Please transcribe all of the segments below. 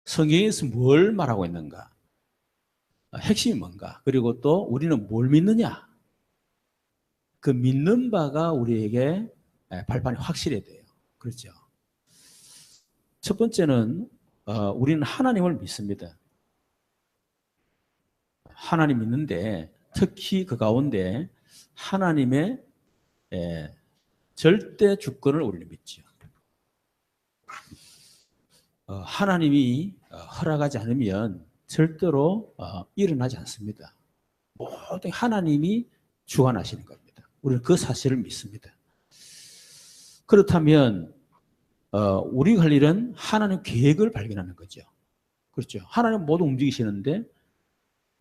성경에서 뭘 말하고 있는가? 핵심이 뭔가? 그리고 또 우리는 뭘 믿느냐? 그 믿는 바가 우리에게 발판이 확실해야 돼요. 그렇죠? 첫 번째는 우리는 하나님을 믿습니다. 하나님 믿는데 특히 그 가운데 하나님의 절대 주권을 우리는 믿죠. 하나님이 허락하지 않으면 절대로 일어나지 않습니다. 모든 하나님이 주관하시는 겁니다. 우리는 그 사실을 믿습니다. 그렇다면 우리가 할 일은 하나님 계획을 발견하는 거죠. 그렇죠. 하나님 모두 움직이시는데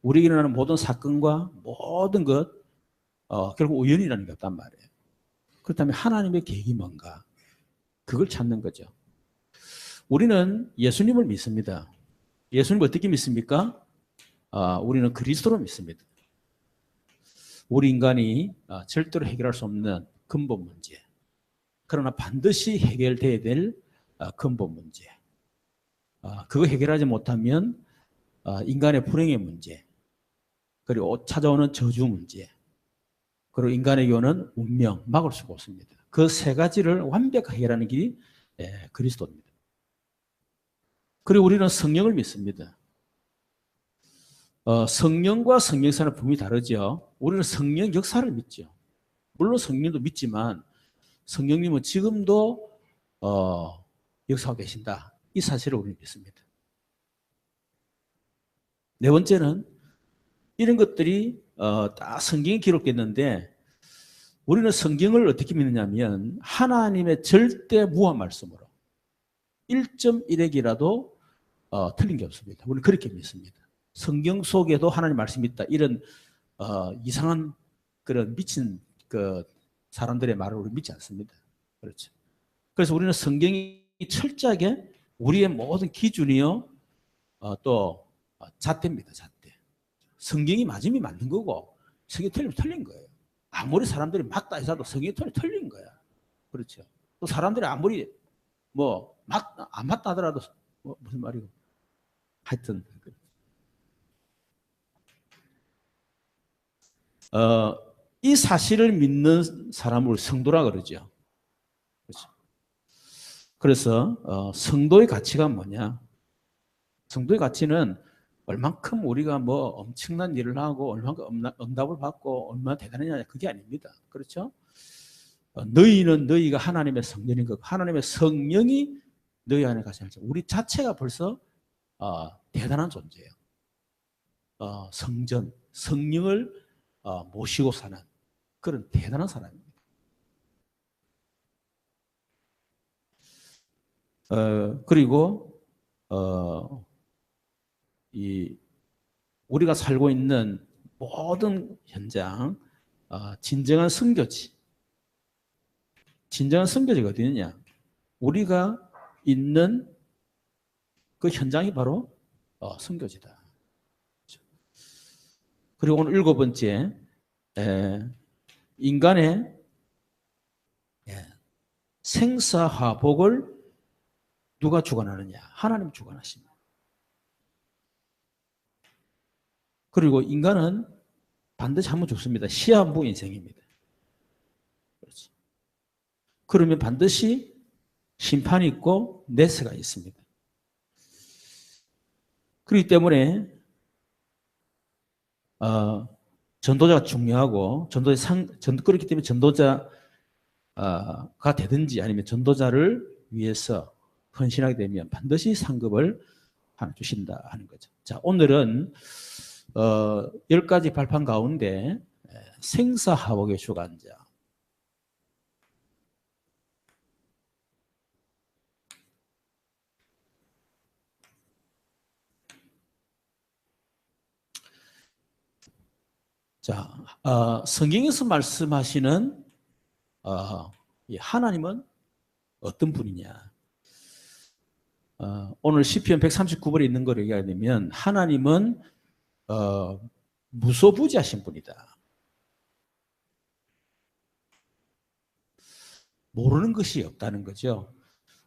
우리에게 일어나는 모든 사건과 모든 것 결국 우연이라는 게 없단 말이에요. 그렇다면 하나님의 계획이 뭔가? 그걸 찾는 거죠. 우리는 예수님을 믿습니다. 예수님을 어떻게 믿습니까? 우리는 그리스도로 믿습니다. 우리 인간이 절대로 해결할 수 없는 근본 문제. 그러나 반드시 해결돼야 될 근본 문제. 그거 해결하지 못하면 인간의 불행의 문제, 그리고 찾아오는 저주 문제, 그리고 인간에게 오는 운명, 막을 수가 없습니다. 그 세 가지를 완벽하게 해결하는 길이 그리스도입니다. 그리고 우리는 성령을 믿습니다. 성령과 성령 역사는 분명히 다르죠. 우리는 성령 역사를 믿죠. 물론 성령도 믿지만 성령님은 지금도 역사하고 계신다. 이 사실을 우리는 믿습니다. 네 번째는 이런 것들이 다 성경에 기록됐는데 우리는 성경을 어떻게 믿느냐면 하나님의 절대 무한 말씀으로 1.1핵이라도 틀린 게 없습니다. 우리는 그렇게 믿습니다. 성경 속에도 하나님 말씀이 있다. 이런 이상한 그런 미친 그 사람들의 말을 우리 믿지 않습니다. 그렇죠. 그래서 우리는 성경이 철저하게 우리의 모든 기준이요 또 잣대입니다. 잣대. 성경이 맞으면 맞는 거고 성경이 틀리면 틀린 거예요. 아무리 사람들이 맞다 해서도 성경이 틀린 거야. 그렇죠. 또 사람들이 아무리 뭐 안 맞다 하더라도 무슨 말이고 하여튼 이 사실을 믿는 사람을 성도라 그러죠. 그렇죠. 그래서 성도의 가치가 뭐냐? 성도의 가치는 얼만큼 우리가 뭐 엄청난 일을 하고 얼만큼 응답을 받고 얼마나 대단하냐 그게 아닙니다. 그렇죠? 너희는 너희가 하나님의 성전인 것, 하나님의 성령이 너희 안에 가시는 우리 자체가 벌써 대단한 존재예요. 성전, 성령을 모시고 사는 그런 대단한 사람입니다. 그리고 우리가 살고 있는 모든 현장, 진정한 선교지. 진정한 선교지가 어디 있느냐? 우리가 있는 그 현장이 바로 선교지다. 그리고 오늘 7번째, 인간의 생사화복을 누가 주관하느냐? 하나님 주관하십니다. 그리고 인간은 반드시 한번 죽습니다. 시한부 인생입니다. 그렇지. 그러면 반드시 심판이 있고 내세가 있습니다. 그렇기 때문에 전도자가 중요하고 그렇기 때문에 전도자가 되든지 아니면 전도자를 위해서 헌신하게 되면 반드시 상급을 하나 주신다 하는 거죠. 자, 오늘은 10가지 발판 가운데 생사화복의 주관자. 자, 성경에서 말씀하시는 하나님은 어떤 분이냐? 오늘 시편 139번에 있는 걸 얘기하면 하나님은 무소부지하신 분이다. 모르는 것이 없다는 거죠.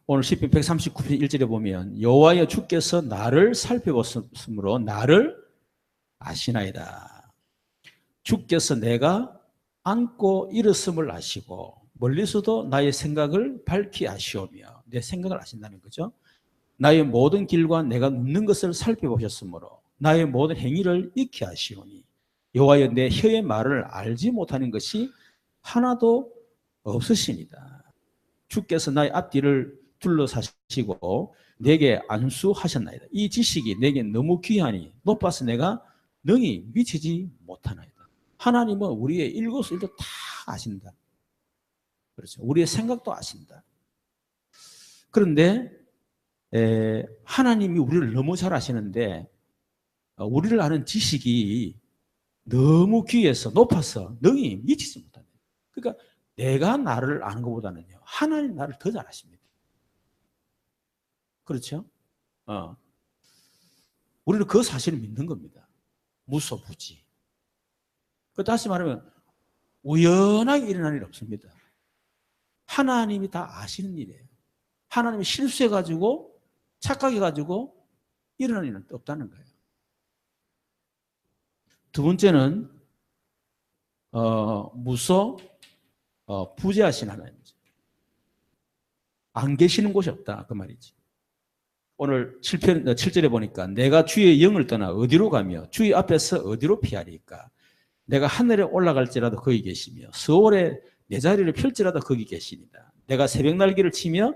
오늘 시편 139편 1절에 보면 여호와여 주께서 나를 살펴보심으로 나를 아시나이다. 주께서 내가 앉고 일었음을 아시고 멀리서도 나의 생각을 밝히 아시오며, 내 생각을 아신다는 거죠. 나의 모든 길과 내가 눕는 것을 살펴보셨으므로 나의 모든 행위를 익히 아시오니 여호와여 내 혀의 말을 알지 못하는 것이 하나도 없으시니다. 주께서 나의 앞뒤를 둘러사시고 내게 안수하셨나이다. 이 지식이 내게 너무 귀하니 높아서 내가 능히 미치지 못하나이다. 하나님은 우리의 일거수일투 다 아신다. 그렇죠. 우리의 생각도 아신다. 그런데 하나님이 우리를 너무 잘 아시는데 우리를 아는 지식이 너무 귀해서 높아서 능히 미치지 못한다. 그러니까 내가 나를 아는 것보다는요, 하나님 나를 더 잘 아십니다. 그렇죠? 우리는 그 사실을 믿는 겁니다. 무소부지. 다시 말하면 우연하게 일어나는 일 없습니다. 하나님이 다 아시는 일이에요. 하나님이 실수해가지고 착각해가지고 일어나는 일은 없다는 거예요. 두 번째는 부재하신 하나님이죠. 안 계시는 곳이 없다 그 말이지. 오늘 7절에 보니까 내가 주의 영을 떠나 어디로 가며 주의 앞에서 어디로 피하리까. 내가 하늘에 올라갈지라도 거기 계시며 서울에 내 자리를 펼지라도 거기 계시니다. 내가 새벽 날개를 치며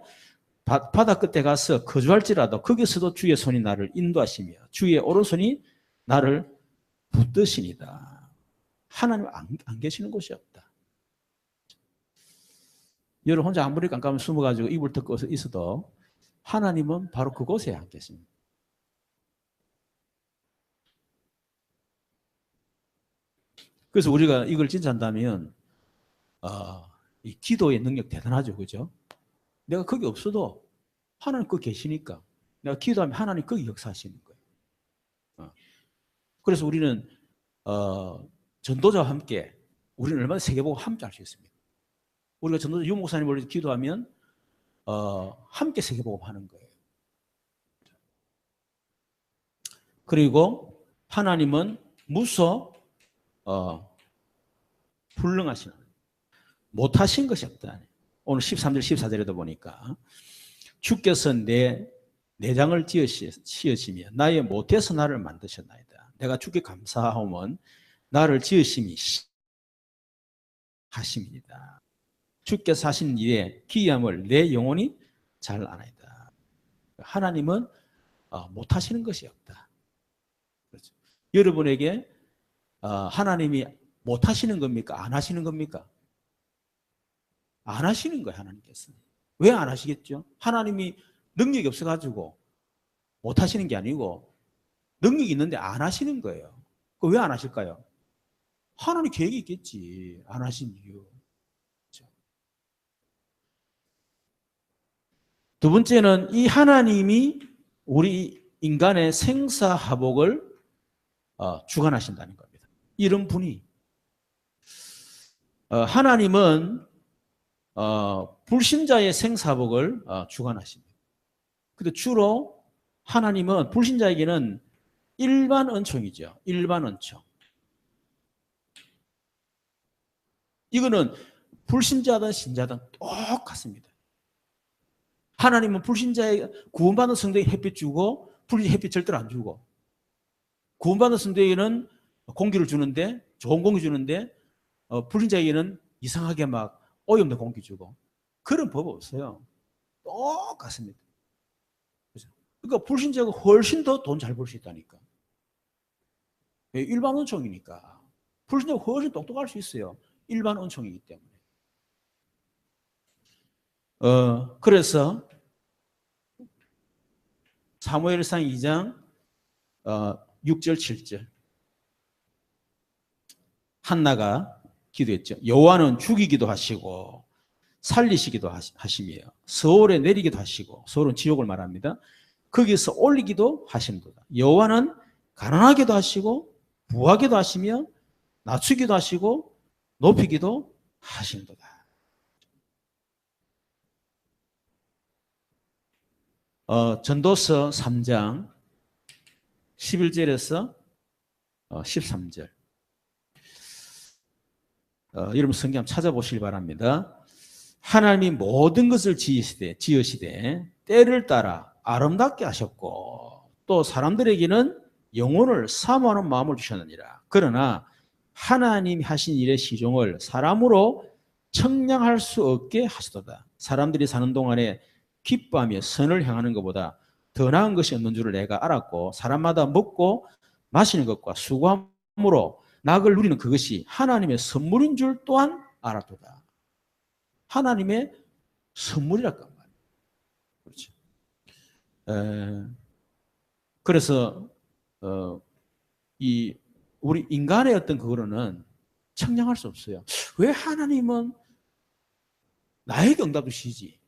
바다 끝에 가서 거주할지라도 거기서도 주의 손이 나를 인도하시며 주의 오른손이 나를 붙드시니다. 하나님 안 계시는 곳이 없다. 여러분 혼자 아무리 깜깜하면 숨어가지고 이불 덮고 있어도 하나님은 바로 그곳에 안 계십니다. 그래서 우리가 이걸 진짜 한다면 이 기도의 능력 대단하죠. 그죠? 내가 거기 없어도 하나님 거기 계시니까 내가 기도하면 하나님 거기 역사하시는 거예요. 그래서 우리는 전도자와 함께 우리는 얼마나 세계보고 함께 할 수 있습니까? 우리가 전도자 유 목사님을 기도하면 함께 세계보고 하는 거예요. 그리고 하나님은 불능하신 하나님. 못하신 것이 없다. 오늘 13절 14절에도 보니까 주께서 내 내장을 지으시며 나의 못해서 나를 만드셨나이다. 내가 주께 감사하오면 나를 지으심이 하심이다. 주께서 하신 일에 기이함을 내 영혼이 잘 아나이다. 하나님은 못하시는 것이 없다. 그렇죠. 여러분에게 하나님이 못하시는 겁니까? 안 하시는 겁니까? 안 하시는 거예요. 하나님께서. 왜 안 하시겠죠? 하나님이 능력이 없어가지고 못하시는 게 아니고 능력이 있는데 안 하시는 거예요. 왜 안 하실까요? 하나님 계획이 있겠지. 안 하신 이유. 그렇죠? 두 번째는 이 하나님이 우리 인간의 생사화복을 주관하신다는 겁니다. 이런 분이 하나님은 불신자의 생사복을 주관하십니다. 근데 주로 하나님은 불신자에게는 일반 은총이죠. 일반 은총. 이거는 불신자든 신자든 똑같습니다. 하나님은 불신자에게 구원받은 성도에게 햇빛 주고 불신자 햇빛 절대로 안 주고, 구원받은 성도에게는 공기를 주는데 좋은 공기 주는데 불신자에게는 이상하게 막 오염된 공기 주고, 그런 법 없어요. 똑같습니다. 그러니까 불신자가 훨씬 더 돈 잘 벌 수 있다니까. 일반 은총이니까. 불신자가 훨씬 똑똑할 수 있어요. 일반 은총이기 때문에. 그래서 사무엘상 2장 6절 7절 한나가 기도했죠. 여호와는 죽이기도 하시고 살리시기도 하시며 서울에 내리기도 하시고, 서울은 지옥을 말합니다. 거기서 올리기도 하시는도다. 여호와는 가난하게도 하시고 부하게도 하시며 낮추기도 하시고 높이기도 하시는도다. 전도서 3장 11절에서 13절. 여러분 성경 찾아보시기 바랍니다. 하나님이 모든 것을 지으시되 때를 따라 아름답게 하셨고 또 사람들에게는 영혼을 사모하는 마음을 주셨느니라. 그러나 하나님이 하신 일의 시종을 사람으로 청량할 수 없게 하시도다. 사람들이 사는 동안에 기뻐하며 선을 향하는 것보다 더 나은 것이 없는 줄을 내가 알았고 사람마다 먹고 마시는 것과 수고함으로 낙을 누리는 그것이 하나님의 선물인 줄 또한 알았도다. 하나님의 선물이랄까 말이에요. 그렇죠. 그래서 이 우리 인간의 어떤 그거로는 청량할 수 없어요. 왜 하나님은 나에게 응답 주시지?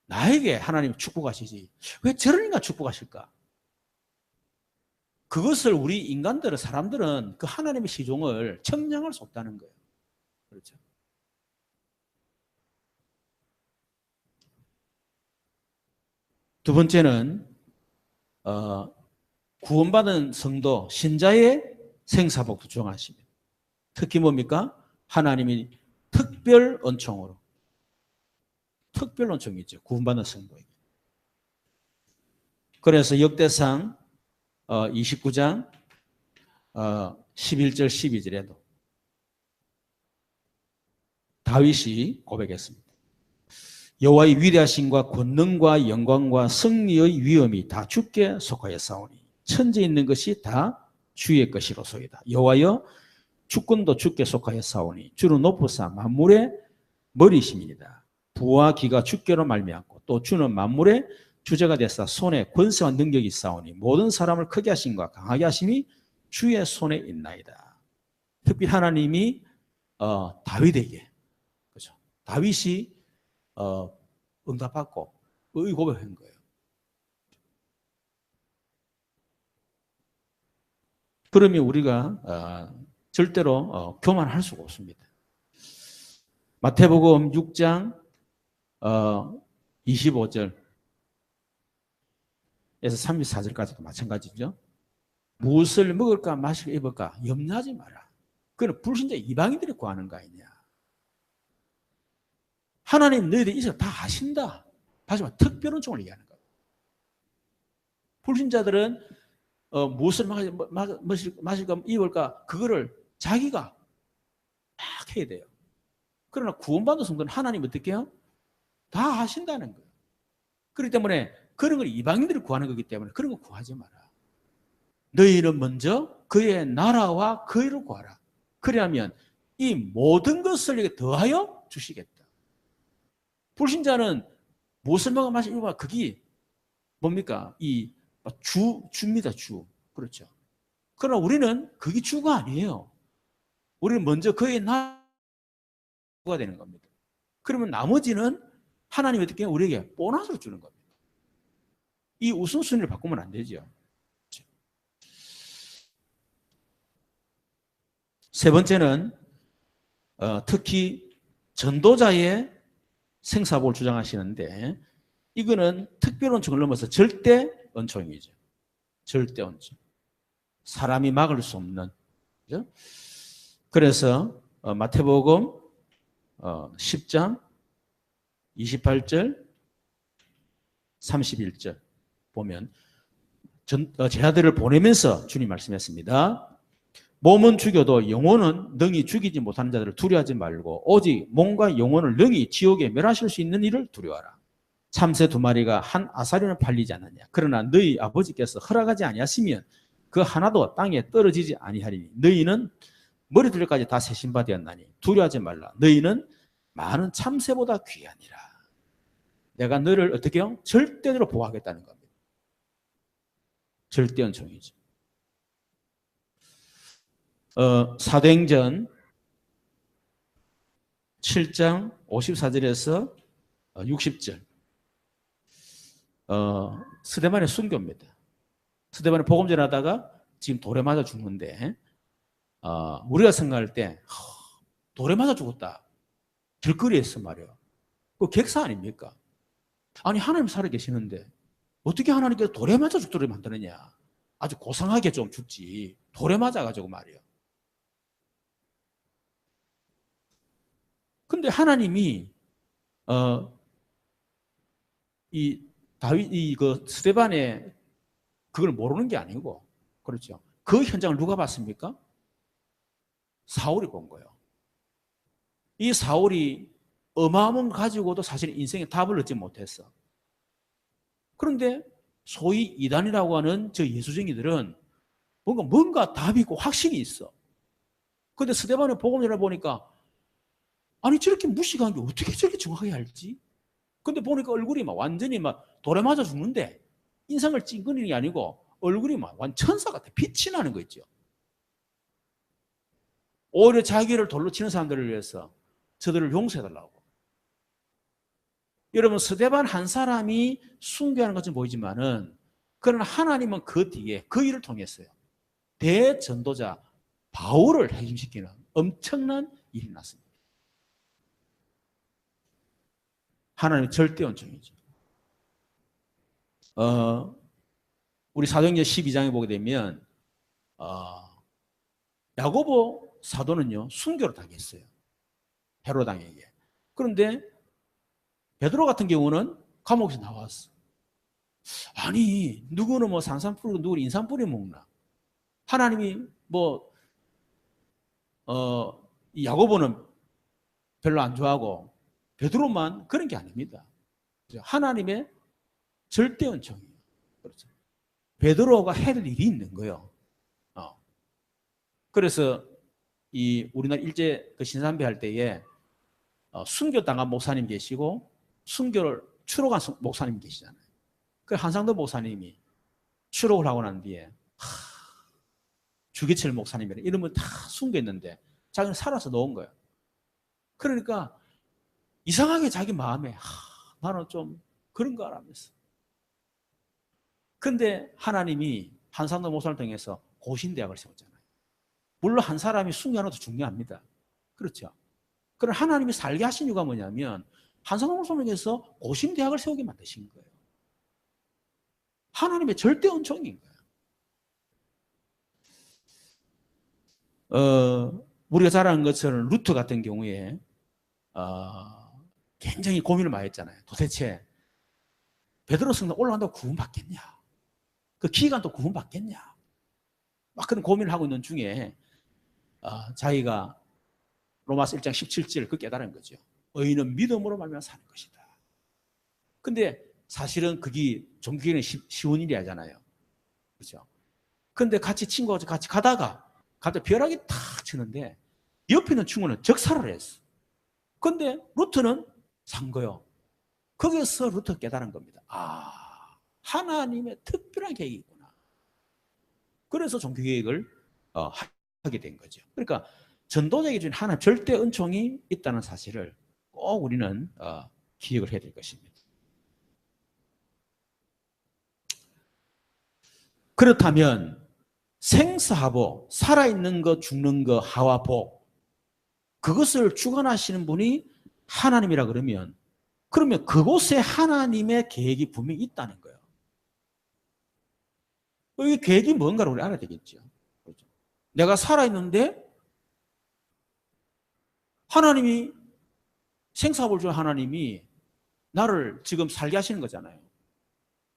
나에게 하나님 축복하시지? 왜 저런 인간 축복하실까? 그것을 우리 인간들은, 사람들은 그 하나님의 시종을 청량할 수 없다는 거예요. 그렇죠. 두 번째는 구원받은 성도, 신자의 생사복도 정하십니다. 특히 뭡니까? 하나님이 특별 은총으로. 특별 은총이 있죠. 구원받은 성도에게. 그래서 역대상 29장 11절 12절에도 다윗이 고백했습니다. 여호와의 위대하심과 권능과 영광과 승리의 위엄이 다 주께 속하였사오니 천지에 있는 것이 다 주의 것이로소이다. 여호와여 주권도 주께 속하였사오니 주는 높으사 만물의 머리이심이니이다. 부와 기가 주께로 말미암고 또 주는 만물의 주제가 되사 손에 권세와 능력이 있사오니 모든 사람을 크게 하심과 강하게 하심이 주의 손에 있나이다. 특히 하나님이 다윗에게, 그렇죠? 다윗이 응답받고 의고백한 거예요. 그러면 우리가 절대로 교만할 수가 없습니다. 마태복음 6장 25절에서 34절까지도 마찬가지죠. 무엇을 먹을까 마실까 입을까 염려하지 마라. 그건 불신자 이방인들이 구하는 거 아니냐. 하나님 너희들이 이걸 다 하신다. 다시 말해 특별 은총을 얘기하는 거예요. 불신자들은 무엇을 마실까 입을까 그거를 자기가 막 해야 돼요. 그러나 구원받은 성도는 하나님 어떻게 해요? 다 하신다는 거예요. 그렇기 때문에 그런 걸 이방인들이 구하는 거기 때문에 그런 거 구하지 마라. 너희는 먼저 그의 나라와 그 일을 구하라. 그러면 이 모든 것을 더하여 주시겠다. 불신자는 무엇을 먹어 마시고 그게 뭡니까? 이 주입니다. 주. 그렇죠. 그러나 우리는 그게 주가 아니에요. 우리는 먼저 그의 나라가 되는 겁니다. 그러면 나머지는 하나님이 어떻게 우리에게 보너스를 주는 겁니다. 이 우선순위를 바꾸면 안 되죠. 세 번째는 특히 전도자의 생사복을 주장하시는데 이거는 특별 은총을 넘어서 절대 은총이죠. 절대 은총. 사람이 막을 수 없는. 그죠? 그래서 마태복음 10장 28절 31절 보면 제 아들을 보내면서 주님 말씀했습니다. 몸은 죽여도 영혼은 능히 죽이지 못하는 자들을 두려워하지 말고 오직 몸과 영혼을 능히 지옥에 멸하실 수 있는 일을 두려워하라. 참새 두 마리가 한 아사리는 팔리지 않느냐. 그러나 너희 아버지께서 허락하지 아니하시면 그 하나도 땅에 떨어지지 아니하리니 너희는 머리둘레까지 다 세신 바 되었나니 두려워하지 말라. 너희는 많은 참새보다 귀하니라. 내가 너를 어떻게 해요? 절대로 보호하겠다는 겁니다. 절대 은총이죠. 사도행전 7장 54절에서 60절 스데반의 순교입니다. 스데반이 복음 전하다가 지금 돌에 맞아 죽는데 우리가 생각할 때 돌에 맞아 죽었다. 길거리에서 말이에요. 그 객사 아닙니까? 아니 하나님 살아계시는데 어떻게 하나님께서 돌에 맞아 죽도록 만드느냐. 아주 고상하게 좀 죽지. 돌에 맞아가지고 말이에요. 근데 하나님이 이 다윗 그 스데반의 그걸 모르는 게 아니고, 그렇죠. 그 현장을 누가 봤습니까? 사울이 본 거예요. 이 사울이 어마어마한 가지고도 사실 인생에 답을 얻지 못했어. 그런데 소위 이단이라고 하는 저 예수쟁이들은 뭔가 답이 있고 확신이 있어. 근데 스데반의 복음을 보니까 아니 저렇게 무식한 게 어떻게 저렇게 정확하게 알지? 근데 보니까 얼굴이 막 완전히 막 돌에 맞아 죽는데 인상을 찡그리는 게 아니고 얼굴이 막 완전 천사 같아. 빛이 나는 거 있죠. 오히려 자기를 돌로 치는 사람들을 위해서 저들을 용서해달라고. 여러분 스데반 한 사람이 순교하는 것처럼 보이지만은 그러나 하나님은 그 뒤에 그 일을 통했어요. 대전도자 바울을 해임시키는 엄청난 일이 났습니다. 하나님의 절대 온천이죠. 우리 사도행전 12장에 보게 되면 야고보 사도는요 순교를 당했어요. 헤로당에게. 그런데 베드로 같은 경우는 감옥에서 나왔어. 아니 누구는 뭐 산삼 뿌리고 누구는 인삼 뿌리 먹나. 하나님이 이 야고보는 별로 안 좋아하고 베드로만 그런 게 아닙니다. 하나님의 절대 은총이에요. 그렇죠. 베드로가 해야 될 일이 있는 거예요. 그래서 이 우리나라 일제 그 신산배 할 때에 순교 당한 목사님 계시고 순교를 추록한 목사님 계시잖아요. 그 한상도 목사님이 추록을 하고 난 뒤에 주기철 목사님이라 이름을 다 숨겼는데 자기는 살아서 놓은 거예요. 그러니까 이상하게 자기 마음에 나는 좀 그런가 하면서. 근데 하나님이 한상도 목사를 통해서 고신대학을 세웠잖아요. 물론 한 사람이 순교하는 것도 중요합니다. 그렇죠. 그럼 하나님이 살게 하신 이유가 뭐냐면 한상도 목사님께서 고신대학을 세우게 만드신 거예요. 하나님의 절대 은총인 거예요. 우리가 잘 아는 것처럼 루트 같은 경우에 굉장히 고민을 많이 했잖아요. 도대체 베드로 성당 올라간다고 구원받겠냐? 그 기간도 구원받겠냐? 막 그런 고민을 하고 있는 중에 자기가 로마서 1장 17절 그 깨달은 거죠. 의인은 믿음으로 말미암아 사는 것이다. 근데 사실은 그게 종교에는 쉬운 일이 아니잖아요. 그렇죠? 근데 같이 친구가 같이 가다가 갑자기 벼락이 탁 치는데 옆에 있는 친구는 적살을 했어. 근데 루트는 산 거요. 거기서 루트 깨달은 겁니다. 하나님의 특별한 계획이 있구나. 그래서 종교개혁을 하게 된 거죠. 그러니까 전도자에게 준 하나님 절대 은총이 있다는 사실을 꼭 우리는 기억을 해야 될 것입니다. 그렇다면 생사하복, 살아있는 것, 죽는 것, 하와 복, 그것을 주관하시는 분이 하나님이라 그러면 그곳에 하나님의 계획이 분명히 있다는 거예요. 이 계획이 뭔가를 우리 알아야 되겠죠. 그렇죠? 내가 살아있는데 하나님이 생사복을 준 하나님이 나를 지금 살게 하시는 거잖아요.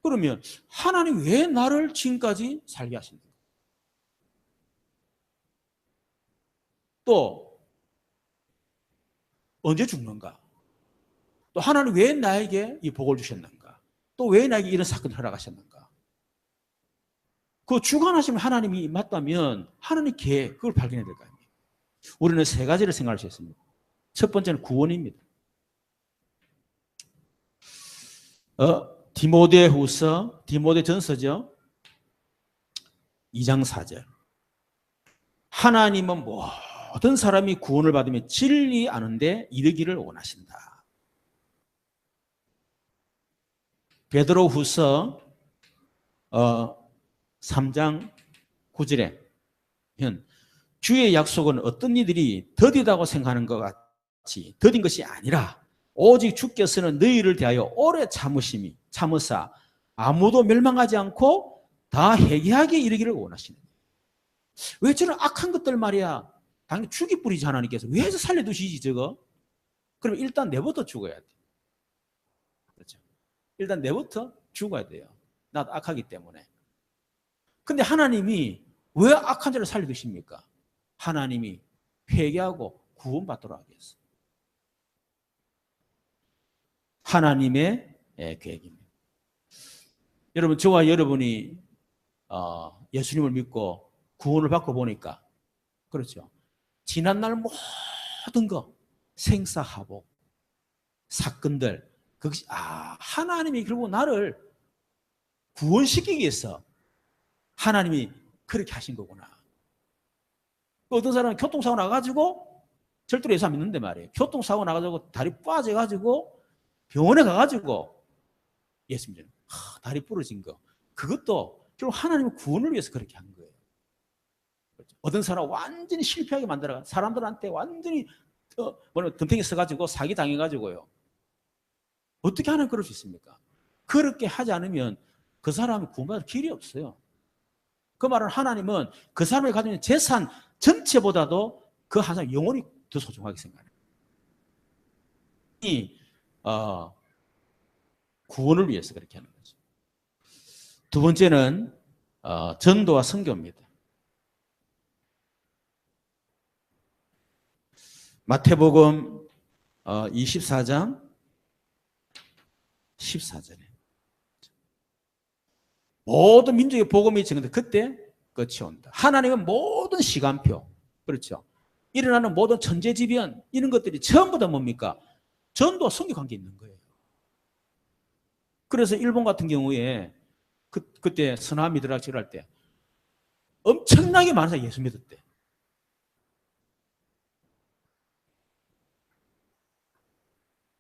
그러면 하나님 왜 나를 지금까지 살게 하십니까? 또 언제 죽는가? 또 하나님 왜 나에게 이 복을 주셨는가? 또 왜 나에게 이런 사건을 허락하셨는가? 그 주관하시면 하나님이 맞다면 하나님 계획 그걸 발견해야 될 거 아닙니까? 우리는 세 가지를 생각할 수 있습니다. 첫 번째는 구원입니다. 디모데전서죠. 2장 4절. 하나님은 모든 사람이 구원을 받으며 진리 아는데 이르기를 원하신다. 베드로후서 3장 9절에 주의 약속은 어떤 이들이 더디다고 생각하는 것 같이 더딘 것이 아니라 오직 주께서는 너희를 대하여 오래 참으사 아무도 멸망하지 않고 다 회개하게 이르기를 원하시는 거예요. 왜 저런 악한 것들 말이야. 당연히 죽이 뿌리지 하나님께서. 왜 살려두시지 저거? 그럼 일단 내부터 죽어야 돼. 그렇죠? 일단 내부터 죽어야 돼요. 나도 악하기 때문에. 근데 하나님이 왜 악한 자를 살려두십니까? 하나님이 회개하고 구원받도록 하기 위해서. 하나님의 계획입니다. 여러분, 저와 여러분이 예수님을 믿고 구원을 받고 보니까, 그렇죠, 지난날 모든 거, 생사하복, 사건들, 그것이 하나님이 결국 나를 구원시키기 위해서 하나님이 그렇게 하신 거구나. 어떤 사람은 교통사고 나가지고, 절대로 예수 안 믿는데 말이에요. 교통사고 나가지고 다리 빠져가지고 병원에 가가지고 예수 믿는, 다리 부러진 거, 그것도 결국 하나님의 구원을 위해서 그렇게 한 거예요. 어떤 사람 완전히 실패하게 만들어, 사람들한테 완전히 덤탱이 써가지고 사기 당해가지고요. 어떻게 하나님 그럴 수 있습니까? 그렇게 하지 않으면 그 사람이 구원받을 길이 없어요. 그 말은 하나님은 그 사람이 가지고 있는 재산 전체보다도 그 한 사람 영혼이 더 소중하게 생각해요. 구원을 위해서 그렇게 하는 거죠. 두 번째는 전도와 선교입니다. 마태복음 24장 14절에 모든 민족의 복음이 증거돼 그때 끝이 온다. 하나님은 모든 시간표, 그렇죠, 일어나는 모든 천재지변 이런 것들이 전부 다 뭡니까? 전도와 선교 관계 있는 거예요. 그래서 일본 같은 경우에 그때 선함이 들어갈 때 엄청나게 많은 사람이 예수 믿었대.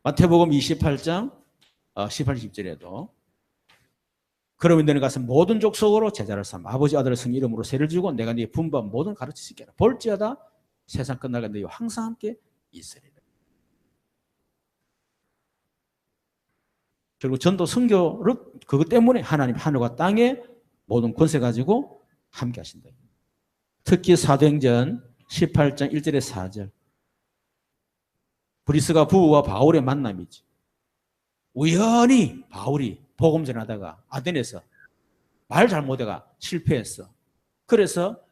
마태복음 28장 18, 20절에도 그러면 너는 가서 모든 족속으로 제자를 삼아 아버지 아들의 성 이름으로 세를 주고 내가 네 분부한 모든 가르치시게 하라. 볼지어다 세상 끝날까 너희와 항상 함께 있으리라. 결국 전도 선교를 그것 때문에 하나님 하늘과 땅에 모든 권세 가지고 함께 하신다. 특히 사도행전 18장 1절에 4절 브리스가 부부와 바울의 만남이지. 우연히 바울이 복음 전하다가 아덴에서 말 잘못해가 실패했어. 그래서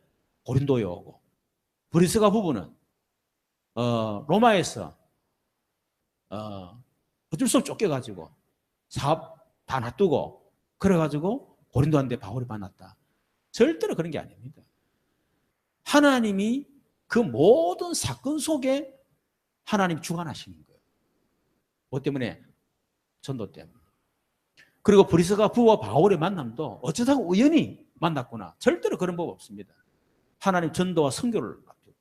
고린도에 오고 브리스가 부부는 로마에서 어쩔 수 없이 쫓겨가지고 사업 다 놔두고 그래가지고 고린도한테 바울이 만났다. 절대로 그런 게 아닙니다. 하나님이 그 모든 사건 속에 하나님 주관하시는 거예요. 뭐 때문에? 전도 때문에. 그리고 브리스가 부부와 바울의 만남도 어쩌다가 우연히 만났구나. 절대로 그런 법 없습니다. 하나님 전도와 선교를 앞두고.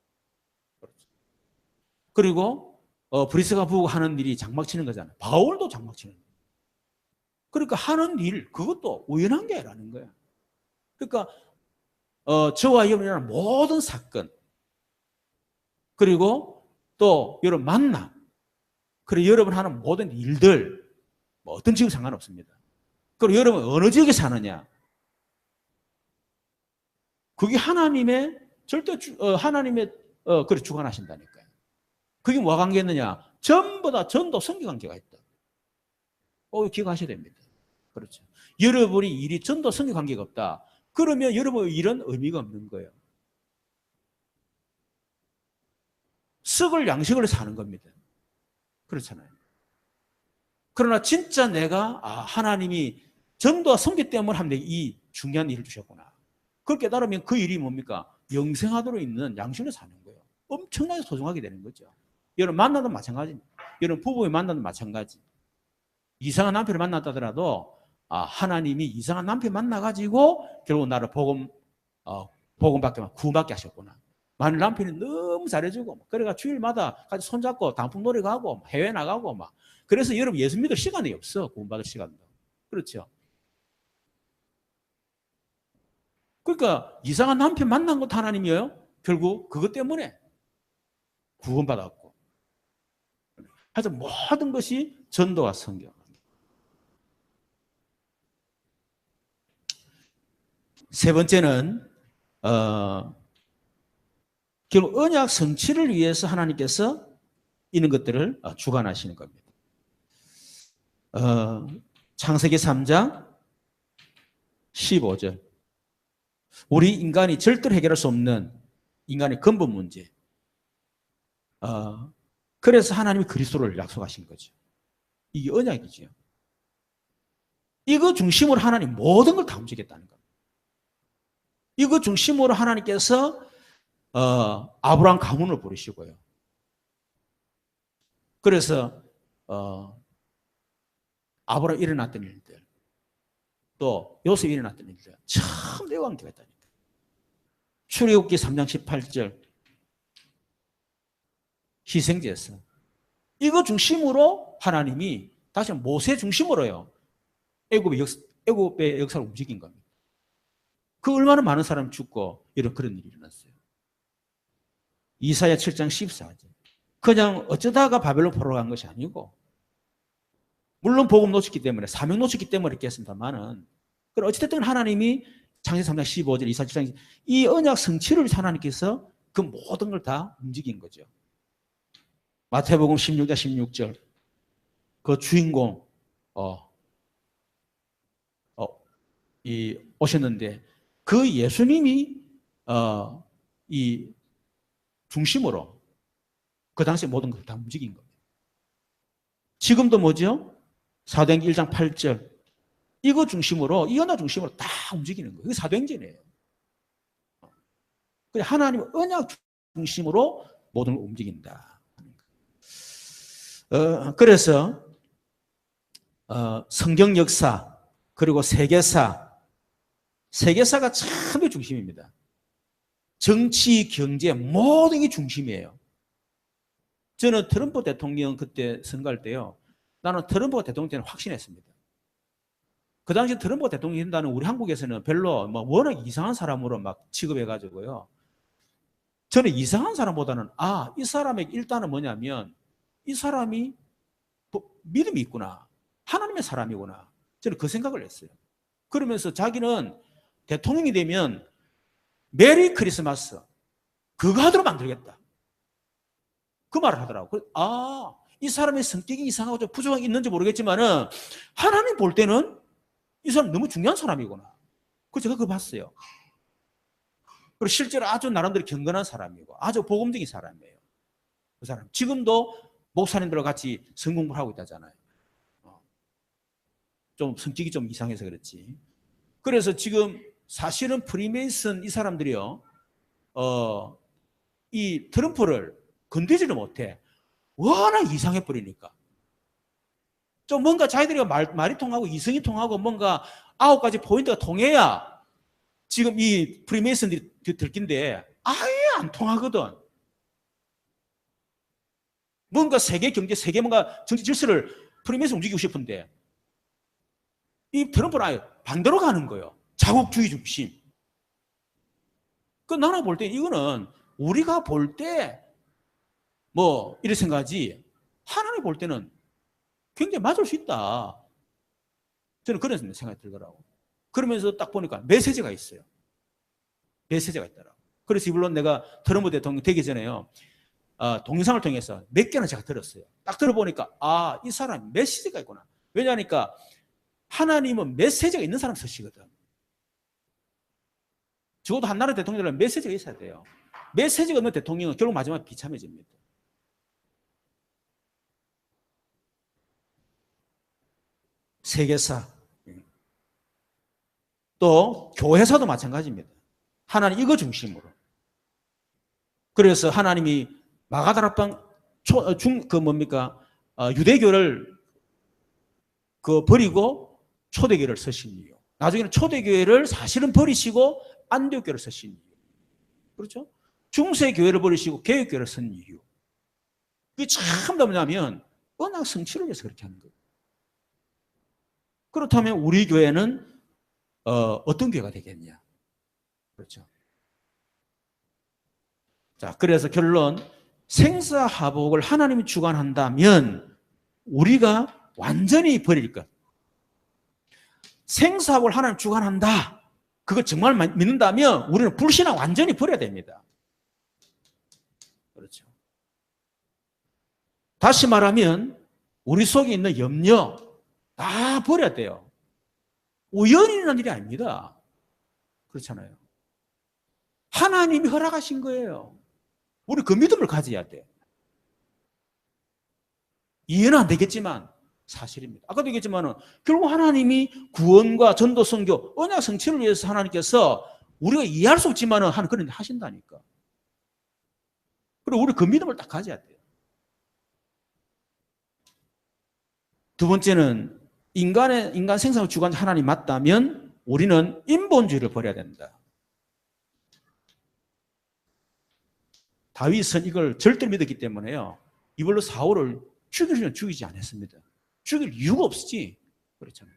그리고 브리스가 부부가 하는 일이 장막 치는 거잖아요. 바울도 장막 치는 거예요. 그러니까 하는 일 그것도 우연한 게 아니라는 거예요. 그러니까 저와 여러분이 일어나는 모든 사건 그리고 또 여러분 만남 그리고 여러분 하는 모든 일들 뭐 어떤 지역 상관없습니다. 그리고 여러분 어느 지역에 사느냐 그게 하나님의 절대 하나님의 그래 주관하신다니까요. 그게 뭐가 관계있느냐 전부 다 전도 선교 관계가 있다. 기억하셔야 됩니다. 그렇죠. 여러분이 일이 전도 선교 관계가 없다. 그러면 여러분의 일은 의미가 없는 거예요. 썩을 양식을 사는 겁니다. 그렇잖아요. 그러나 진짜 내가 하나님이 전도와 선교 때문에 하면 이 중요한 일을 주셨구나. 그렇게 깨달으면 그 일이 뭡니까? 영생하도록 있는 양식을 사는 거예요. 엄청나게 소중하게 되는 거죠. 여러분 만나도 마찬가지입니다. 여러분 부부에 만나도 마찬가지. 이상한 남편을 만났다더라도 하나님이 이상한 남편 만나가지고 결국 나를 복음받게 구원받게 하셨구나. 만일 남편이 너무 잘해주고 그래가 주일마다 같이 손잡고 단풍놀이 가고 해외 나가고 막 그래서 여러분 예수 믿을 시간이 없어. 구원받을 시간도. 그렇죠. 그러니까 이상한 남편 만난 것도 하나님이에요. 결국 그것 때문에 구원받았고 하여튼 모든 것이 전도와 선교. 세 번째는 결국 언약 성취를 위해서 하나님께서 이런 것들을 주관하시는 겁니다. 창세기 3장 15절. 우리 인간이 절대로 해결할 수 없는 인간의 근본 문제. 그래서 하나님이 그리스도를 약속하신 거죠. 이게 언약이죠. 이거 중심으로 하나님 모든 걸 다 움직였다는 겁니다. 이거 중심으로 하나님께서 아브라함 가문을 부르시고요. 그래서 아브라함 일어났던 일들, 또 요셉 일어났던 일들 참 내관계가 있다니까. 출애굽기 3장 18절 희생제에서 이거 중심으로 하나님이 다시 모세 중심으로요. 애굽의 역사를 움직인 겁니다. 그 얼마나 많은 사람이 죽고 그런 일이 일어났어요. 이사야 7장 14절. 그냥 어쩌다가 바벨론 포로로 간 것이 아니고, 물론 복음 놓쳤기 때문에, 사명 놓쳤기 때문에 있겠습니다만은, 어찌됐든 하나님이 창세기 3장 15절, 이사야 7장 이 언약 성취를 하나님께서 그 모든 걸 다 움직인 거죠. 마태복음 16장 16절. 그 주인공 오셨는데 그 예수님이 이 중심으로 그 당시에 모든 것을 다 움직인 겁니다. 지금도 뭐죠? 사도행전 1장 8절. 이거 중심으로, 이 언약 중심으로 다 움직이는 거예요. 이게 사도행전이에요. 하나님은 언약 중심으로 모든 걸 움직인다. 그래서 성경 역사 그리고 세계사가 참 중심입니다. 정치, 경제 모든 게 중심이에요. 저는 트럼프 대통령 그때 선거할 때요. 나는 트럼프가 대통령 때는 확신했습니다. 그 당시 트럼프가 대통령이 된다는 우리 한국에서는 별로 워낙 이상한 사람으로 막 취급해가지고요. 저는 이상한 사람보다는 이 사람에게 일단은 뭐냐면 이 사람이 믿음이 있구나. 하나님의 사람이구나. 저는 그 생각을 했어요. 그러면서 자기는 대통령이 되면 메리 크리스마스 그거 하도록 만들겠다. 그 말을 하더라고요. 이 사람의 성격이 이상하고 좀 부족한 게 있는지 모르겠지만은 하나님 볼 때는 이 사람 너무 중요한 사람이구나. 그래서 제가 그거 봤어요. 그리고 실제로 아주 나름대로 경건한 사람이고 아주 복음적인 사람이에요. 그 사람. 지금도 목사님들과 같이 성공부를 하고 있다잖아요. 좀 성격이 좀 이상해서 그렇지. 그래서 지금 사실은 프리메이슨 이 사람들이요, 이 트럼프를 건드지를 못해. 워낙 이상해 버리니까. 좀 뭔가 자기들이 말이 통하고 이성이 통하고 뭔가 9가지 포인트가 통해야 지금 이 프리메이슨들이 들킨데 아예 안 통하거든. 뭔가 세계 경제, 세계 뭔가 정치 질서를 프리메이슨 움직이고 싶은데 이 트럼프는 아예 반대로 가는 거예요. 자국주의 중심. 나는 볼 때 이거는 우리가 볼 때 이런 생각하지 하나님 볼 때는 굉장히 맞을 수 있다. 저는 그런 생각이 들더라고. 그러면서 딱 보니까 메시지가 있어요. 메시지가 있더라고. 그래서 물론 내가 트럼프 대통령 되기 전에요. 동영상을 통해서 몇 개나 제가 들었어요. 딱 들어보니까 이 사람 메시지가 있구나. 왜냐하니까 하나님은 메시지가 있는 사람 쓰시거든. 적어도 한 나라 대통령은 메시지가 있어야 돼요. 메시지가 없는 대통령은 결국 마지막에 비참해집니다. 세계사, 또 교회사도 마찬가지입니다. 하나님 이거 중심으로. 그래서 하나님이 마가다락방 유대교를 버리고 초대교회를 쓰신 이유. 나중에는 초대교회를 사실은 버리시고 안디옥교회를 쓰신 이유. 그렇죠? 중세교회를 버리시고 개혁교회를 쓴 이유. 그게 참 뭐냐면 언약 성취를 위해서 그렇게 하는 거예요. 그렇다면 우리 교회는 어떤 교회가 되겠냐? 그렇죠. 자, 그래서 결론, 생사화복을 하나님이 주관한다면 우리가 완전히 버릴 것. 생사화복을 하나님 주관한다. 그걸 정말 믿는다면 우리는 불신앙 완전히 버려야 됩니다. 그렇죠. 다시 말하면 우리 속에 있는 염려 다 버려야 돼요. 우연히 일어난 일이 아닙니다. 그렇잖아요. 하나님이 허락하신 거예요. 우리 그 믿음을 가져야 돼. 이해는 안 되겠지만 사실입니다. 아까도 얘기했지만 결국 하나님이 구원과 전도, 선교, 언약 성취를 위해서 하나님께서 우리가 이해할 수 없지만 하는 그런 일 하신다니까. 그리고 우리 그 믿음을 딱 가져야 돼요. 두 번째는 인간 생사의 주관 하나님 맞다면 우리는 인본주의를 버려야 된다. 다윗은 이걸 절대 믿었기 때문에요. 이걸로 사울을 죽이려면 죽이지 않았습니다. 죽일 이유가 없었지. 그렇잖아요.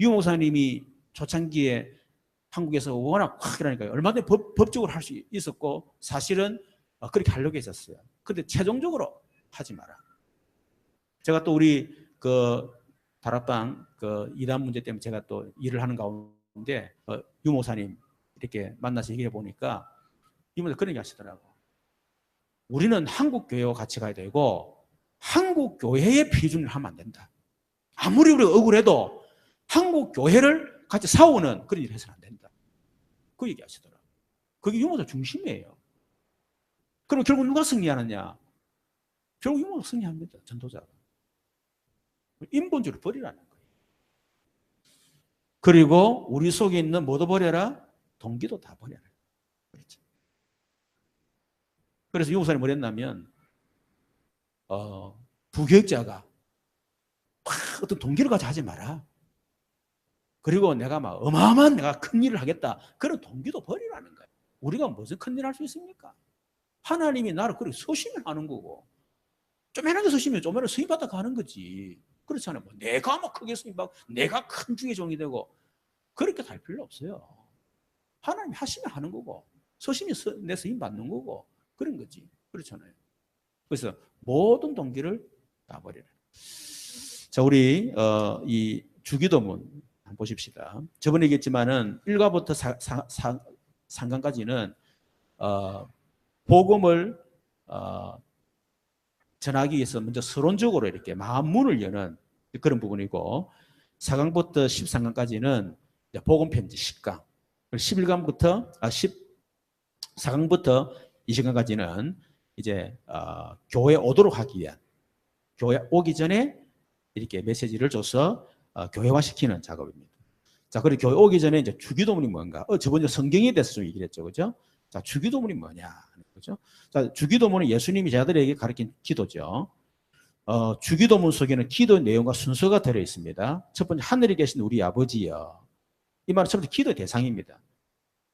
유 목사님이 초창기에 한국에서 워낙 확 그러니까 얼마든지 법적으로 할 수 있었고 사실은 그렇게 하려고 했었어요. 근데 최종적으로 하지 마라. 제가 또 우리 그 다락방 그 이단 문제 때문에 제가 또 일을 하는 가운데 유 목사님 이렇게 만나서 얘기해 보니까 이분들 그런 얘기 하시더라고. 우리는 한국 교회와 같이 가야 되고 한국 교회의 비준을 하면 안 된다. 아무리 우리가 억울해도 한국 교회를 같이 싸우는 그런 일을 해서는 안 된다. 그 얘기 하시더라고. 그게 유목사 중심이에요. 그럼 결국 누가 승리하느냐? 결국 유목사 승리합니다. 전도자가. 인본주의를 버리라는 거예요. 그리고 우리 속에 있는 뭐도 버려라? 동기도 다 버려라. 그렇죠. 그래서 유 목사님 뭐랬냐면 부교육자가 어떤 동기를 가지고 하지 마라. 그리고 내가 막 어마어마한 내가 큰 일을 하겠다. 그런 동기도 버리라는 거예요. 우리가 무슨 큰 일을 할 수 있습니까? 하나님이 나를 그렇게 서시면 하는 거고 쪼매나게 서시면 쪼매나 수임받아 가는 거지. 그렇잖아요. 뭐 내가 뭐 크게 수임받고 내가 큰 중의 종이 되고 그렇게 할 필요 없어요. 하나님이 하시면 하는 거고 서시면 내 수임 받는 거고 그런 거지. 그렇잖아요. 그래서 모든 동기를 다 버리라. 자, 우리 이 주기도문 한번 보십시다. 저번에 얘기했지만은 1과부터 3강까지는 복음을 전하기 위해서 먼저 서론적으로 이렇게 마음문을 여는 그런 부분이고 4강부터 13강까지는 복음 편지 10강, 11강부터 14강부터 20강까지는 이제 교회 오도록 하기 위한 교회 오기 전에 이렇게 메시지를 줘서 교회화시키는 작업입니다. 자, 그리고 교회 오기 전에 이제 주기도문이 뭔가? 저번에 성경에 대해서 좀 얘기를 했죠, 그죠? 자, 주기도문이 뭐냐, 그죠? 자, 주기도문은 예수님이 제자들에게 가르친 기도죠. 주기도문 속에는 기도 내용과 순서가 들어 있습니다. 첫 번째, 하늘에 계신 우리 아버지여. 이 말은 첫 번째 기도 대상입니다.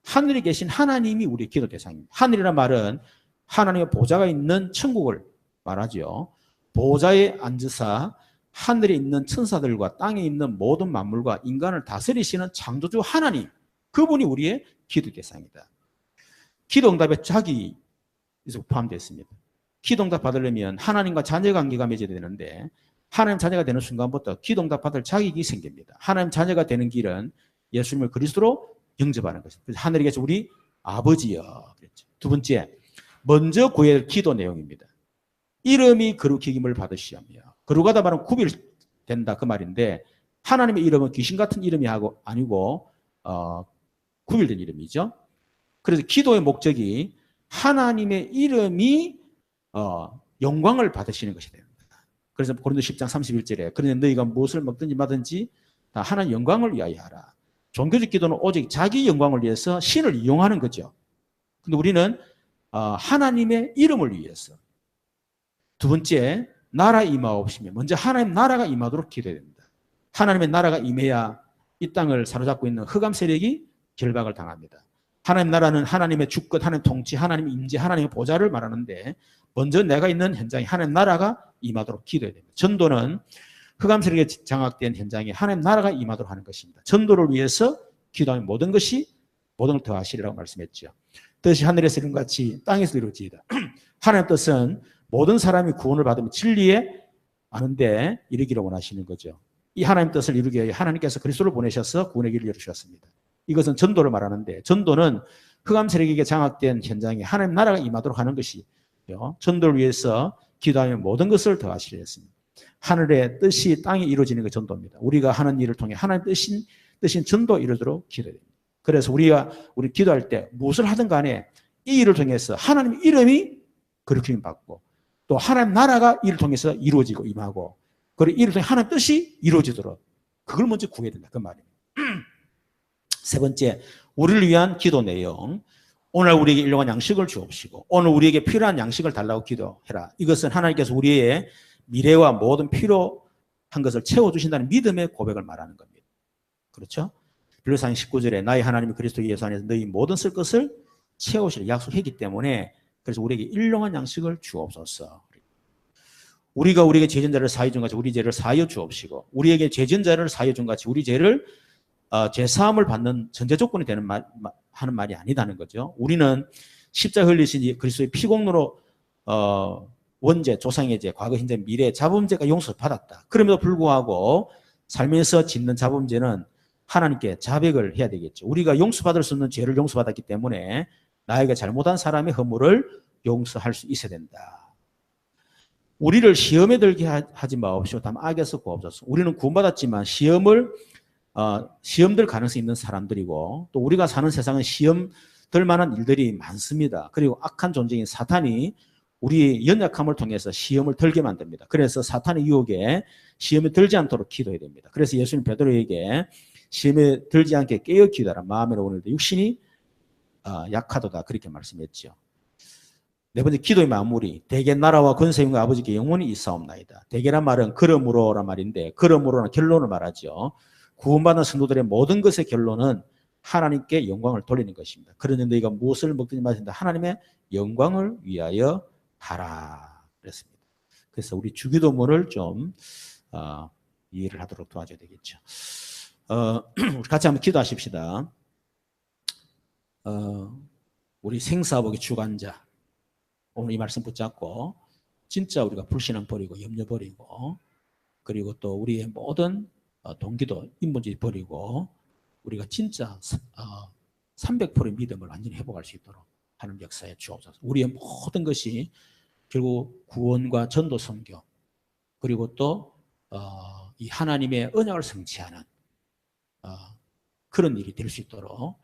하늘에 계신 하나님이 우리 기도 대상입니다. 하늘이란 말은 하나님의 보좌가 있는 천국을 말하죠. 보좌에 앉으사 하늘에 있는 천사들과 땅에 있는 모든 만물과 인간을 다스리시는 창조주 하나님, 그분이 우리의 기도 대상이다. 기도 응답에 자기 포함되어 있습니다. 기도 응답 받으려면 하나님과 자녀 관계가 맺어야 되는데 하나님 자녀가 되는 순간부터 기도 응답 받을 자격이 생깁니다. 하나님 자녀가 되는 길은 예수님을 그리스도로 영접하는 것입니다. 그래서 하늘에 계신 우리 아버지여 그랬죠. 두 번째, 먼저 구해야 할 기도 내용입니다. 이름이 거룩히김을 받으시오며. 거룩하다 말은 구별된다 그 말인데 하나님의 이름은 귀신 같은 이름이 아니고 구별된 이름이죠. 그래서 기도의 목적이 하나님의 이름이 영광을 받으시는 것이 됩니다. 그래서 고린도 10장 31절에 그러니 너희가 무엇을 먹든지 마든지 다 하나님 영광을 위하여 하라. 종교적 기도는 오직 자기 영광을 위해서 신을 이용하는 거죠. 근데 우리는 하나님의 이름을 위해서. 두 번째, 나라 임하옵시며. 먼저 하나님 나라가 임하도록 기도해야 됩니다. 하나님의 나라가 임해야 이 땅을 사로잡고 있는 흑암 세력이 결박을 당합니다. 하나님 나라는 하나님의 주권, 하나님 통치, 하나님의 임재, 하나님의 보좌를 말하는데 먼저 내가 있는 현장에 하나님 나라가 임하도록 기도해야 됩니다. 전도는 흑암 세력에 장악된 현장에 하나님 나라가 임하도록 하는 것입니다. 전도를 위해서 기도하면 모든 것이 모든 걸 더하시리라고 말씀했죠. 뜻이 하늘에서 이룬 같이 땅에서 이루어지이다. 하나님 뜻은 모든 사람이 구원을 받으면 진리에 아는데 이르기를 원하시는 거죠. 이 하나님 뜻을 이루기 위해 하나님께서 그리스도를 보내셔서 구원의 길을 열어주셨습니다. 이것은 전도를 말하는데, 전도는 흑암 세력에게 장악된 현장에 하나님 나라가 임하도록 하는 것이요. 전도를 위해서 기도하면 모든 것을 더하시려 했습니다. 하늘의 뜻이 땅에 이루어지는 게 전도입니다. 우리가 하는 일을 통해 하나님 뜻인 전도 이루도록 기도해야 됩니다. 그래서 우리 기도할 때 무엇을 하든 간에 이 일을 통해서 하나님 이름이 거룩힘 받고 또 하나님 나라가 이를 통해서 이루어지고 임하고 그리고 이를 통해 하나님 뜻이 이루어지도록 그걸 먼저 구해야 된다. 그 말입니다. 세 번째, 우리를 위한 기도 내용. 오늘 우리에게 일용한 양식을 주옵시고 오늘 우리에게 필요한 양식을 달라고 기도해라. 이것은 하나님께서 우리의 미래와 모든 필요한 것을 채워주신다는 믿음의 고백을 말하는 겁니다. 그렇죠? 빌립보서 19절에 나의 하나님이 그리스도 예수 안에서 너희 모든 쓸 것을 채우시려 약속했기 때문에 그래서 우리에게 일용한 양식을 주옵소서. 우리가 우리에게 죄전자를 사하여 준 같이 우리 죄를 사하여 주옵시고 우리에게 죄전자를 사하여 준 같이 우리 죄를 죄사함을 받는 전제 조건이 되는 하는 말이 아니다는 거죠. 우리는 십자가 흘리신 그리스도의 피공로로 원죄, 조상의 죄, 과거, 현재, 미래, 자범죄가 용서를 받았다. 그럼에도 불구하고 살면서 짓는 자범죄는 하나님께 자백을 해야 되겠죠. 우리가 용서받을 수 없는 죄를 용서받았기 때문에 나에게 잘못한 사람의 허물을 용서할 수 있어야 된다. 우리를 시험에 들게 하지 마옵시고 다만 악에서 구하옵소서. 우리는 구원받았지만 시험될 가능성이 있는 사람들이고 또 우리가 사는 세상은 시험될 만한 일들이 많습니다. 그리고 악한 존재인 사탄이 우리의 연약함을 통해서 시험을 들게 만듭니다. 그래서 사탄의 유혹에 시험에 들지 않도록 기도해야 됩니다. 그래서 예수님 베드로에게 시험에 들지 않게 깨어 기도하라. 마음으로 오늘도 육신이 약하도다 그렇게 말씀했죠. 네 번째, 기도의 마무리. 대개 나라와 권세임과 아버지께 영원히 있사옵나이다. 대개란 말은 그러므로란 말인데 그러므로는 결론을 말하죠. 구원받은 성도들의 모든 것의 결론은 하나님께 영광을 돌리는 것입니다. 그러니 너희가 무엇을 먹든지 마신다 하나님의 영광을 위하여 하라 그랬습니다. 그래서 우리 주기도문을 좀 이해를 하도록 도와줘야 되겠죠. 우리 같이 한번 기도하십시다. 우리 생사복의 주관자 오늘 이 말씀 붙잡고 진짜 우리가 불신앙 버리고 염려 버리고 그리고 또 우리의 모든 동기도 인본주의 버리고 우리가 진짜 300%의 믿음을 완전히 회복할 수 있도록 하는 역사에 주옵소서. 우리의 모든 것이 결국 구원과 전도 선교 그리고 또 이 하나님의 언약을 성취하는 그런 일이 될 수 있도록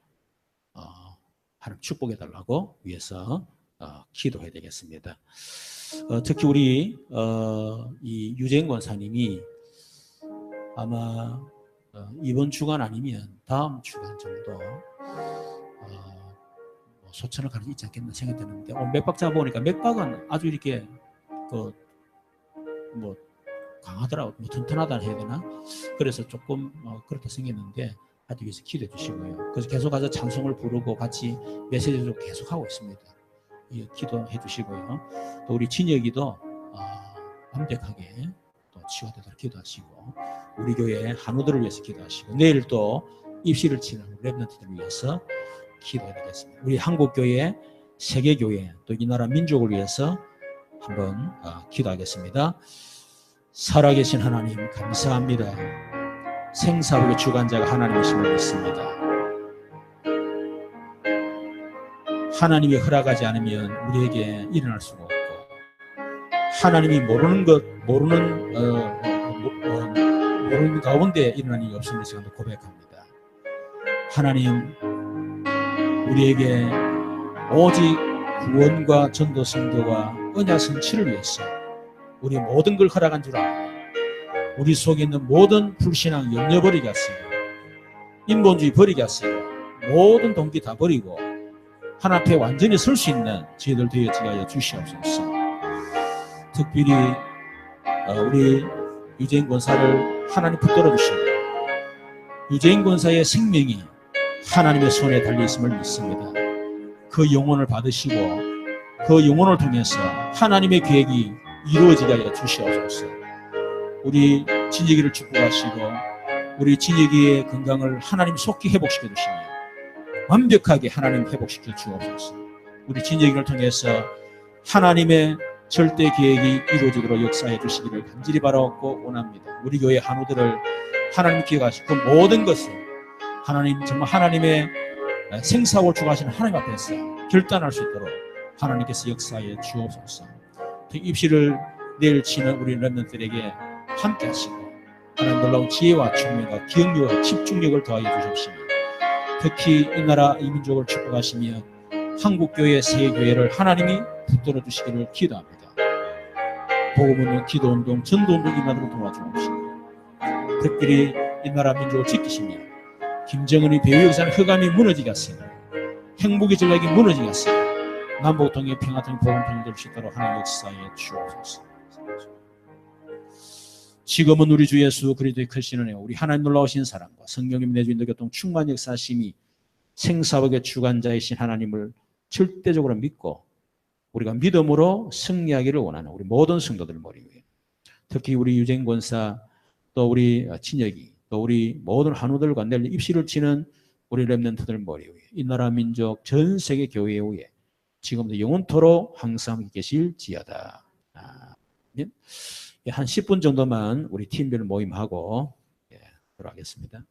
하나님 축복해 달라고 위해서 기도해야 되겠습니다. 특히 우리 이 유재인 권사님이 아마 이번 주간 아니면 다음 주간 정도 소천을 가는 있지 않겠나 생각되는데 오늘 맥박 잡아보니까 맥박은 아주 이렇게 뭐 강하더라고 뭐 튼튼하다 해야 되나 그래서 조금 그렇게 생겼는데 하기 위해서 기도해 주시고요. 그래서 계속 가서 찬송을 부르고 같이 메시지도 계속 하고 있습니다. 기도해 주시고요. 또 우리 진혁이도 완벽하게 또 치유되도록 기도하시고 우리 교회 한우들을 위해서 기도하시고 내일 또 입시를 치는 랩런트들을 위해서 기도해야 되겠습니다. 우리 한국교회, 세계교회 또 이 나라 민족을 위해서 한번 기도하겠습니다. 살아계신 하나님 감사합니다. 생사복의 주관자가 하나님이심을 믿습니다. 하나님이 허락하지 않으면 우리에게 일어날 수가 없고 하나님이 모르는 가운데 일어나는 일이 없음을 제가 고백합니다. 하나님 우리에게 오직 구원과 전도 선교와 언약 성취를 위해서 우리 모든 걸 허락한 줄 알고 우리 속에 있는 모든 불신앙 염려 버리게 하시고 인본주의 버리게 하시고 모든 동기 다 버리고 하나님 앞에 완전히 설 수 있는 저희들 되어지게 하여 주시옵소서. 특별히 우리 유재인 권사를 하나님 붙들어 주시고 유재인 권사의 생명이 하나님의 손에 달려있음을 믿습니다. 그 영혼을 받으시고 그 영혼을 통해서 하나님의 계획이 이루어지게 하여 주시옵소서. 우리 진혁이를 축복하시고 우리 진혁이의 건강을 하나님 속히 회복시켜 주시며 완벽하게 하나님 회복시켜 주옵소서. 우리 진혁이를 통해서 하나님의 절대 계획이 이루어지도록 역사해 주시기를 간절히 바라옵고 원합니다. 우리 교회 한우들을 하나님 기억하시고 그 모든 것을 하나님 정말 하나님의 생사를 주관하시는 하나님 앞에서 결단할 수 있도록 하나님께서 역사에 주옵소서. 입시를 내일 치는 우리 렘넌트들에게 함께 하시고 하나님 놀라운 지혜와 총명과 기억력과 집중력을 더하여 주십시오. 특히 이 나라 이 민족을 축복하시며 한국교회 세교회를 하나님이 붙들어 주시기를 기도합니다. 복음운동, 기도운동, 전도운동 임하도록 도와주옵시고 특별히 이 나라 민족을 지키시며 김정은이 배후 역사는 흑암이 무너지게 하시고 행복의 전략이 무너지게 하시고 남북통일 평화통일 복음통일 될 수 있도록 하나님 역사에 주옵소서. 지금은 우리 주 예수 그리스도의 크신 은혜와 우리 하나님 놀라우신 사랑과 성령님 내주인도 교통 충만 역사심이 생사복의 주관자이신 하나님을 절대적으로 믿고 우리가 믿음으로 승리하기를 원하는 우리 모든 성도들 머리 위에 특히 우리 유재인 권사 또 우리 친혁이 또 우리 모든 한우들과 내일 입시를 치는 우리 렘넌트들 머리 위에 이 나라 민족 전 세계 교회 위에 지금도 영원토록 항상 계실지어다. 아멘. 한 10분 정도만 우리 팀별 모임하고 들어가겠습니다.